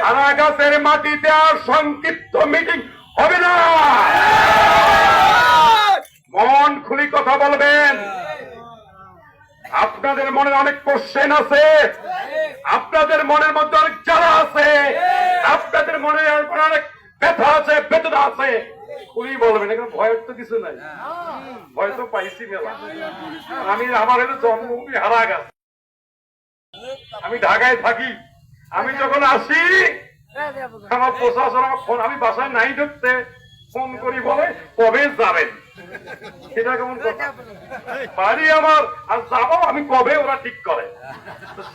সারা গাছের মাটিতে আর সংক্ষিপ্ত মিটিং হবে না। মন খুলি কথা বলবেন। আপনাদের মনে অনেক কোশ্চেন আছে, আপনাদের মনের মধ্যে অনেক জ্বালা আছে, আপনাদের মনে অনেক ব্যথা আছে, বেদনা আছে, খুবই বলবেন। এখানে ভয়ের তো কিছু নাই, ভয় তো পাইছি মেলা। আমি আমার জন্মভূমি হারা গেছে, আমি ঢাকায় থাকি। আমি যখন আসি আমার প্রশাসন আমার ফোন, আমি বাসায় নাই ঢুকতে ফোন করি, বলে কবে যাবেন। সেটা কেমন কথা? বাড়ি আমার আর যাবো আমি কবে, ওরা ঠিক করে।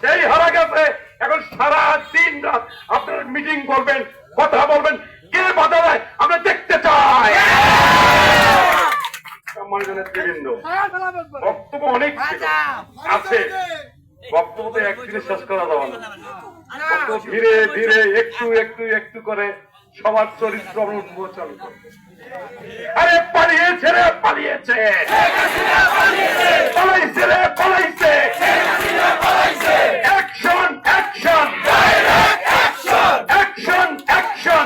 সেই হারা গেছে। এখন সারা দিন রাত আপনারা মিটিং করবেন, কথা বলবেন, কে বাধা দেয় আমরা দেখতে চাই। বক্তব্য অনেক আছে, বক্তব্য তো একদিনে শেষ করা যাবে না। ধীরে ধীরে একটু একটু একটু করে সবার চরিত্র উন্মোচন করবে। আরে পালিয়েছে রে পালিয়েছে, পালাইছে রে পালাইছে, action action action action.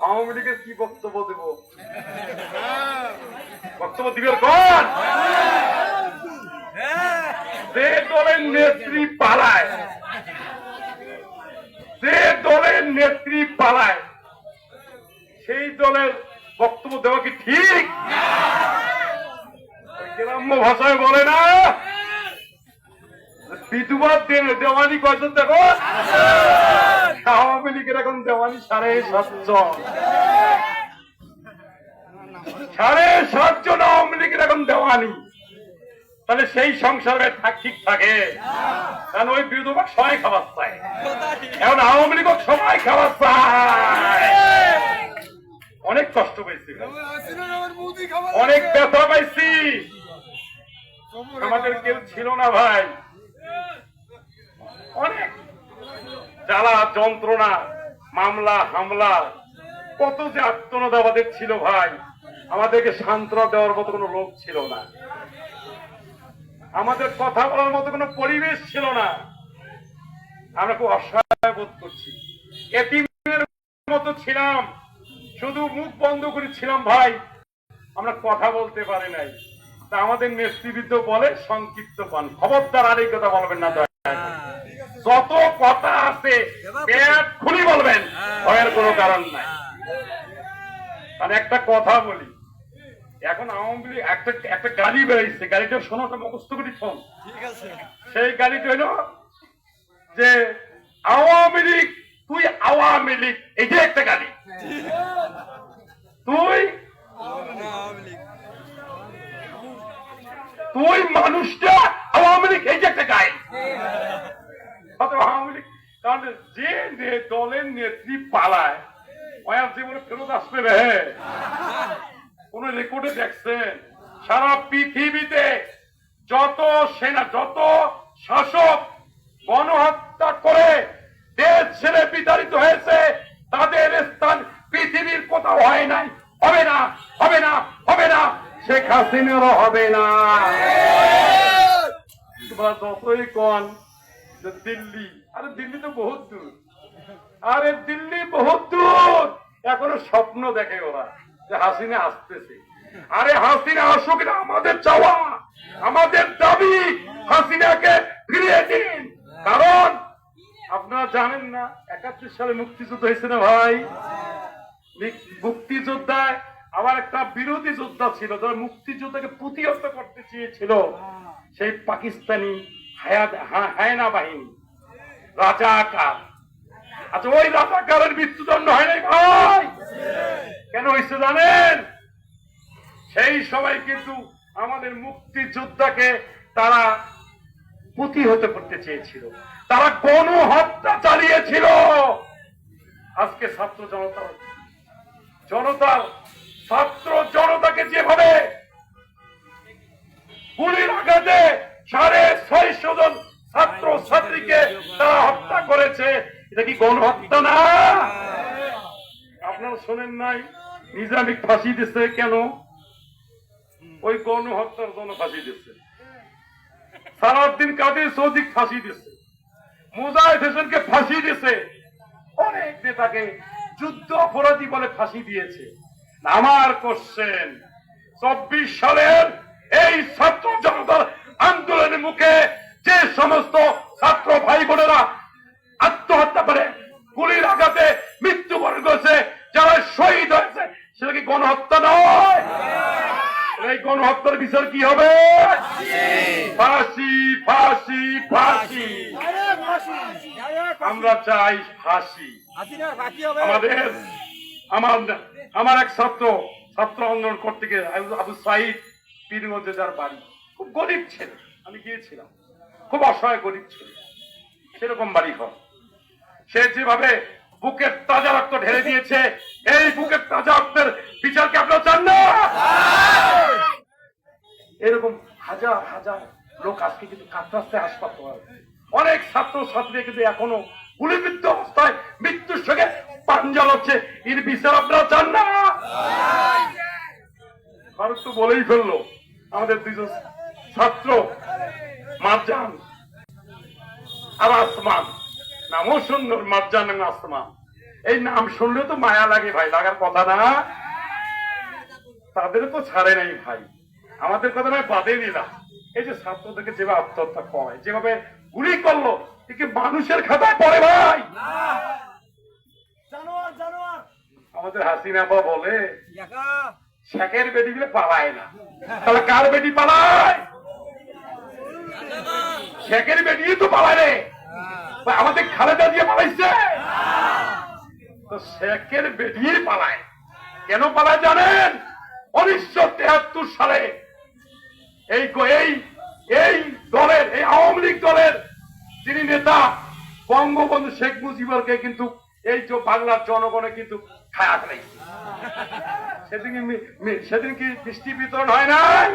Awami লীগের কি বক্তব্য দেব? বক্তব্য দিবেন কোন? যে দলের নেত্রী পালায়, যে দলের নেত্রী পালায়, সেই দলের বক্তব্য দেওয়া কি ঠিক? গ্রাম্য ভাষায় বলে না, বিধবার দেওয়ানি কয়জন দেখো। আওয়ামী লীগের এখন দেওয়ানি 7.5 7.5 জন আওয়ামী লীগের এখন দেওয়ানি। তাহলে সেই সংসারে ঠিক থাকে? কারণ ওই বিধবা সবাই খাবার চায়, এখন আওয়ামী লীগ সবাই খাবার চায়। অনেক কষ্ট পাইছি, অনেক ব্যথা পাইছি, আমাদের কেউ ছিল না ভাই। অনেক জ্বালা যন্ত্রণা, মামলা হামলা, কত যে আত্মনাদ আমাদের ছিল ভাই। আমাদেরকে সান্ত্বনা দেওয়ার মতো কোনো লোক ছিল না, আমাদের কথা বলার মতো কোনো পরিবেশ ছিল না। আমরা খুব অসহায় বোধ করছি, এতিমের মতো ছিলাম, শুধু মুখ বন্ধ করেছিলাম ভাই, আমরা কথা বলতে পারি নাই। তা আমাদের নেতৃবৃন্দ বলে সংক্ষিপ্ত পান, খবরদার আর এই কথা বলবেন না, যত কথা আছে পেট খুলি বলবেন, ভয়ের কোনো কারণ নাই। আর একটা কথা বলি, এখন আওয়ামী লীগ একটা গালি বেড়াইছে, গালিটা শোনোটা মুখস্থ করি শোন। সেই গালিটা হইল যে আওয়ামী লীগ, তুই আওয়ামী লীগ, এইটা একটা গালি। তুই তুই মানুষটা আওয়ামী লীগ, এইটা একটা গালি। আওয়ামী লীগ, কারণ যে দলের নেত্রী পালায় ওয়ার জীবনে ফেরত আসবে রে। কোন রেকর্ডে দেখছেন সারা পৃথিবীতে যত সেনা, যত শাসক গণহত্যা করে দেশ ছেড়ে বিতাড়িত হয়েছে, তাদের স্থান পৃথিবীর কোথাও হয় নাই, হবে না, হবে না, হবে না, শেখ হাসিনারও হবে না। তোমরা যতই কন দিল্লি, আরে দিল্লি তো বহুত দূর, আরে দিল্লি বহুত দূর, এখনো স্বপ্ন দেখে ওরা যে হাসিনা আসতেছে। আরে হাসিনা আসুক, না আমাদের চাওয়া, আমাদের দাবি, হাসিনাকে ফিরিয়ে দিন। কারণ আপনারা জানেন না 71 সালে মুক্তিযুদ্ধ হয়েছে না ভাই। মুক্তিযোদ্ধায় আবার একটা বিরোধী যোদ্ধা ছিল যারা মুক্তিযোদ্ধাকে প্রতিহত করতে চেয়েছিল, সেই পাকিস্তানি হায়না বাহিনী, রাজাকার। আচ্ছা, ওই রাজাকারের মৃত্যুদণ্ড হয় নাই ভাই, কেন হয়েছে জানেন? সেই সময় কিন্তু আমাদের মুক্তিযোদ্ধাকে তারা প্রতিহত করতে চেয়েছিল, তারা গণহত্যা চালিয়েছিল। আজকে ছাত্র জনতাকে যেভাবে গুলির আঘাতে 650 জন ছাত্র ছাত্রীকে তারা হত্যা করেছে, এটা কি গণহত্যা না? আপনারা শোনেন নাই নিজামী ফাঁসি দিচ্ছে কেন? ওই গণহত্যার জন্য ফাঁসি দিচ্ছে। সালাউদ্দিন কাদের চৌধুরী ফাঁসি দিচ্ছে, মুজাহিদ হোসেনকে ফাঁসি দিয়েছে, অনেক নেতাকে যুদ্ধ অপরাধী বলে ফাঁসি দিয়েছে। আমার কোশ্চেন, 24 সালের এই ছাত্র জনতার আন্দোলনের মুখে যে সমস্ত ছাত্র ভাই বোনেরা আত্মহত্যা করে গুলির আঘাতে মৃত্যুবরণ করেছে, যারা শহীদ হয়েছে, সেটা কি গণহত্যা নয়? এই গণহত্যার বিচার কি হবে? ফাঁসি, ফাঁসি, ফাঁসি। আমরা চাই ফাঁসি। আমার এক ছাত্র আন্দোলন করতে গিয়ে আবু সাইদ পীরগঞ্জে, যার বাড়ি, খুব গরিব ছেলে, আমি গিয়েছিলাম, খুব অসহায় গরিব ছেলে, সেরকম বাড়ি ঘর। সে যেভাবে বুকের তাজা রক্ত ঢেলে দিয়েছে, এই বুকের তাজা রক্তের বিচারকে আপনারা চান না? এরকম হাজার হাজার লোক আজকে কিন্তু কাতরাস্তায় হাসপাতাল, অনেক ছাত্র ছাত্রী কিন্তু এখনো গুলিবিদ্ধ অবস্থায় মৃত্যুর সঙ্গে পাঞ্জা লড়ছে, এর বিচার আপনারা চান না? ভারত তো বলেই ফেললো, আমাদের দুজন ছাত্র মারজান আর আসমান, নামও সুন্দর, মারজান এবং আসমান, এই নাম শুনলে তো মায়া লাগে ভাই, লাগার কথা না? তাদের তো ছাড়ে নাই ভাই, আমাদের কথা নয়, বাদে নিলাম। এই যে ছাত্রদেরকে যেভাবে আত্মহত্যা করে, যেভাবে গুলি করলো, একে মানুষের খাতায় পড়ে ভাই? আমাদের হাসিনা বলে শেখের বেটি গুলো পালায় না, তাহলে কার বেটি পালায়? শেখের বেটি তো পালায় রে, আমাদের খালেদা দিয়ে পালাইছে তো শেখের বেটি পালায়। কেন পালায় জানেন? 1973 সালে এই দলের, এই আওয়ামী লীগ দলের যিনি নেতা বঙ্গবন্ধু শেখ মুজিবুরকে কিন্তু এই যে বাংলার জনগণে কিন্তু খায়া ফেলাইছে। সেদিন কি মিষ্টি বিতরণ হয় নাই?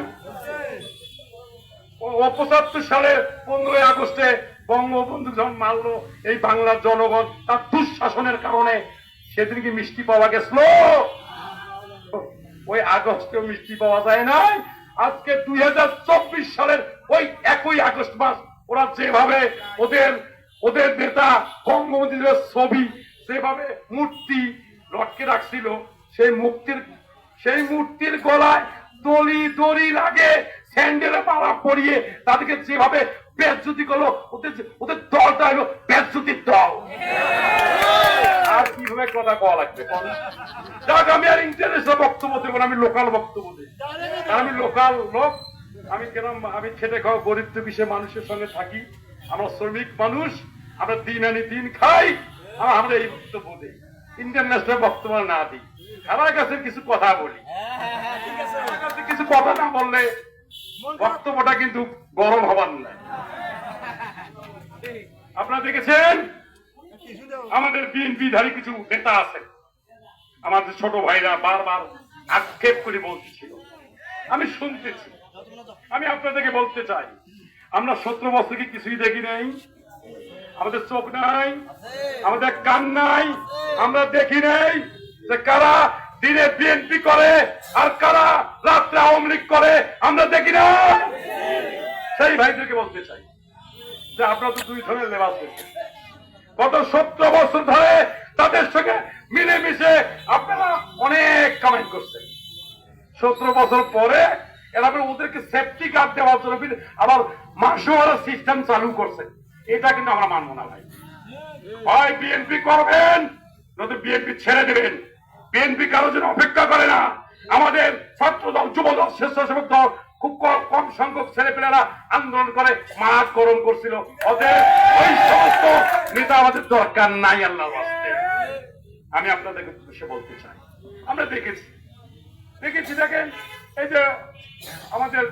75 সালে 15 আগস্টে বঙ্গবন্ধু যখন মারলো এই বাংলার জনগণ তার দুঃশাসনের কারণে, সেদিন কি মিষ্টি পাওয়া গেছিল? ওই আগস্টেও মিষ্টি পাওয়া যায় নাই। আজকে 2024 সালের ওই 1 আগস্ট মাস ওরা যেভাবে ওদের নেতা বঙ্গবন্ধুর ছবি যেভাবে মূর্তি লটকে রাখছিল, সেই মূর্তির গলায় দড়ি লাগে, স্যান্ডেলে মালা পরিয়ে তাদেরকে যেভাবে বেজ্জতি করলো, ওদের দলটা হলো বেজ্জতির দল। আর কিভাবে কথা কওয়া লাগবে? যাক, আমি আর ইন্টারন্যাশনাল বক্তব্য দেবো না, আমি লোকাল বক্তব্য দিই। আমি লোকাল লোক, আমি খেটে খাওয়া গরিব দুঃখী মানুষের সঙ্গে থাকি, আমরা শ্রমিক মানুষ, আমরা দিন আনি দিন খাই, আমরা এই বক্তব্য দিই, ইন্টারন্যাশনাল বক্তব্য না দিই। আমার কাছে কিছু কথা বলি, কিছু কথা না বললে বক্তব্যটা কিন্তু গরম হবার না। আপনারা দেখেছেন আমাদের বিএনপিধারী কিছু নেতা আছেন, আমাদের ছোট ভাইরা বারবার আক্ষেপ করে বলতেছিল, আমি শুনতেছি। আমি আপনাদেরকে বলতে চাই, আমরা 17 বছর কি কিছুই দেখি নাই? আমাদের চোখ নাই, আমাদের কান নাই, আমরা দেখি নাই যে কারা দিনে বিএনপি করে আর কারা রাত্রে আওয়ামী লীগ করে? আমরা দেখি না? সেই ভাইদেরকে বলতে চাই যে আপনারা তো 2 ধরনের লেবাস দেখেন, গত 17 বছর ধরে তাদের সঙ্গে মিলেমিশে আপনারা অনেক কমেন্ট করছেন। 17 বছর পরে এরা ওদেরকে সেফটি গার্ড দেওয়ার জন্য আবার মাসোয়ারা সিস্টেম চালু করছে। এটা কিন্তু আমরা মানবো না ভাই। হয় বিএনপি করবেন, নয়তো বিএনপি ছেড়ে দেবেন। বিএনপি কারোর জন্য অপেক্ষা করে না। আমাদের ছাত্র দল, যুব দল, স্বেচ্ছাসেবক দল খুব কম সংখ্যক ছেলেপেলেরা আন্দোলন করে মাঠ গরম করছিল। ওই সমস্ত নেতা আমাদের দরকার নাই আল্লাহর রাস্তায়। আমি আপনাদেরকে উদ্দেশ্যে বলতে চাই, আমরা দেখেছি দেখেন, এই যে আমাদের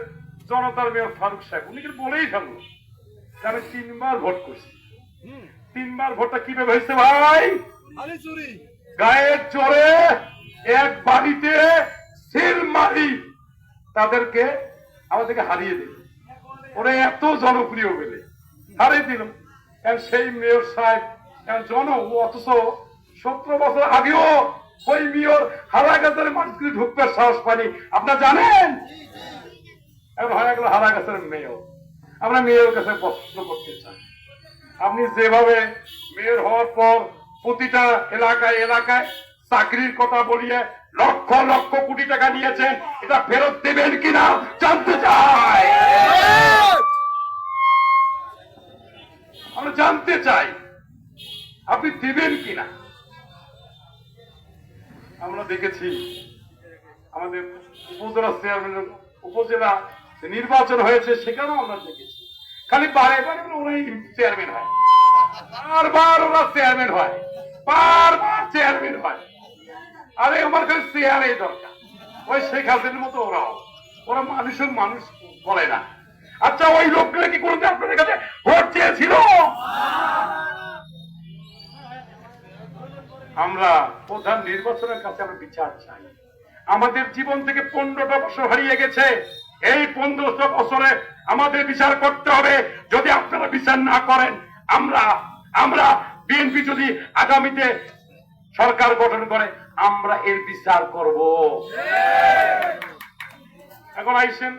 জনতার মেয়র ফারুক সাহেব, উনি কিন্তু বলেই ফেললো আমি 3 বার ভোট করছি। 3 বার ভোটটা কিভাবে হয়েছে ভাই? গায়ের জোরে এক বাড়িতে সিল মারি তাদেরকে আমাদেরকে হারিয়ে দিল। ওরা এত জনপ্রিয় বলে হারিয়ে দিল। সেই মেয়র সাহেব অথচ 17 বছর আগেও ওই মেয়র হারাগাছের মানুষকে ঢুকতে সাহস পানি, আপনারা জানেন? এখন হয়ে গেল হারাগাছের মেয়র। আমরা মেয়র কাছে প্রশ্ন করতে চাই, আপনি যেভাবে মেয়র হওয়ার পর প্রতিটা এলাকায় এলাকায় চাকরির কথা বলিয়ে লক্ষ লক্ষ কোটি টাকা নিয়েছেন, এটা ফেরত দেবেন কিনা জানতে চাই। আমরা জানতে চাই আপনি দিবেন কিনা। আমরা দেখেছি আমাদের উপজেলা চেয়ারম্যান, উপজেলা নির্বাচন হয়েছে, সেখানেও আমরা দেখেছি খালি বারে বারে ওরাই চেয়ারম্যান হয়, বারবার ওরা চেয়ারম্যান হয়, বারবার চেয়ারম্যান হয়। আরে আমার কাছে চেয়ারে দরকার, ওই শেখ হাসিনার মতো ওরা মানুষের মানুষ বলে না। আচ্ছা, ওই লোকগুলো কি কোনোদিন আপনাদের কাছে ভোট চেয়েছিল? আমরা প্রধান নির্বাচনের কাছে আমরা বিচার চাই। আমাদের জীবন থেকে 15টা বছর হারিয়ে গেছে, এই 15টা বছরে আমাদের বিচার করতে হবে। যদি আপনারা বিচার না করেন, আমরা বিএনপি যদি আগামীতে সরকার গঠন করে, আমরা এর বিচার করব। এখন আইসেন